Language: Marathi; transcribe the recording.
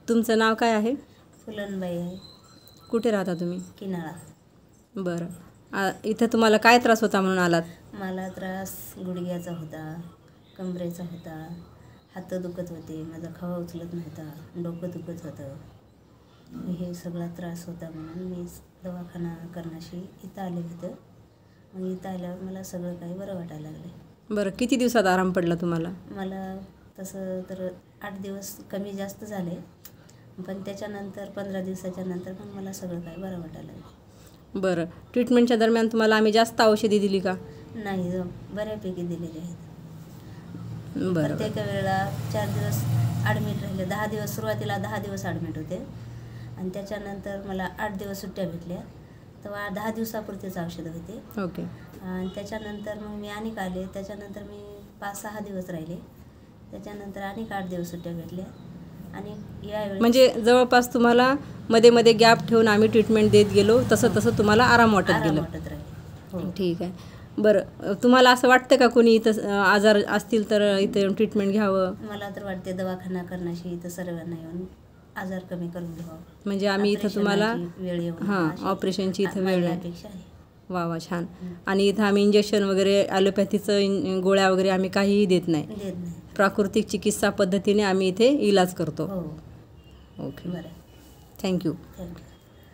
तुमचं नाव काय आहे? फुलनबाई आहे. कुठे राहता तुम्ही? किनाळा. बरं. इथं तुम्हाला काय त्रास होता म्हणून आलात? मला त्रास गुडघ्याचा होता, कमरेचा होता, हात दुखत होते, माझा खवा उचलत नव्हता, डोकं दुखत होतं. हे सगळा त्रास होता म्हणून मी दवाखाना करण्याशी इथं आले होते. मग इथं आल्यावर मला सगळं काही बरं वाटायला लागले. बरं, किती दिवसात आराम पडला तुम्हाला? मला तसं तर 8 दिवस कमी जास्त झाले, पण त्याच्यानंतर 15 दिवसाच्या नंतर पण मला सगळं काही बरं वाटायला लागलं. बरं, ट्रीटमेंटच्या दरम्यान तुम्हाला आम्ही जास्त औषधी दिली का? नाही, बऱ्यापैकी दिलेले आहेत. बरं. प्रत्येक वेळेला 4 दिवस ॲडमिट राहिले. 10 दिवस सुरुवातीला 10 दिवस ॲडमिट होते आणि त्याच्यानंतर मला 8 दिवस सुट्ट्या भेटल्या. तेव्हा 10 दिवसापुरतीच औषधं होते. ओके. आणि त्याच्यानंतर मग मी अनेक आले. त्याच्यानंतर मी 5-6 दिवस राहिले. त्याच्यानंतर अनेक 8 दिवस सुट्ट्या भेटल्या आणि यावेळी म्हणजे जवळपास तुम्हाला मध्ये मध्ये गॅप ठेवून आम्ही ट्रीटमेंट देत गेलो, तसं तसं तुम्हाला आराम वाटत गेलं. वाटत राहिले. हो. ठीक आहे. बरं, तुम्हाला असं वाटतं का कोणी इथं आजार असतील तर इथे येऊन ट्रीटमेंट घ्यावं? मला तर वाटते दवाखाना करण्याशी इथं सर्वांना येऊन आजार कमी करून घ्यावा. म्हणजे आम्ही इथं तुम्हाला वेळ येऊन हां ऑपरेशनची इथं वेळ नाही. अपेक्षा आहे. वा वा, छान. आणि इथं आम्ही इंजेक्शन वगैरे ॲलोपॅथीचं गोळ्या वगैरे आम्ही काहीही देत नाही. देत नाही. प्राकृतिक चिकित्सा पद्धतीने आम्ही इथे इलाज करतो. हो. ओके, बरं. थँक्यू. थँक्यू.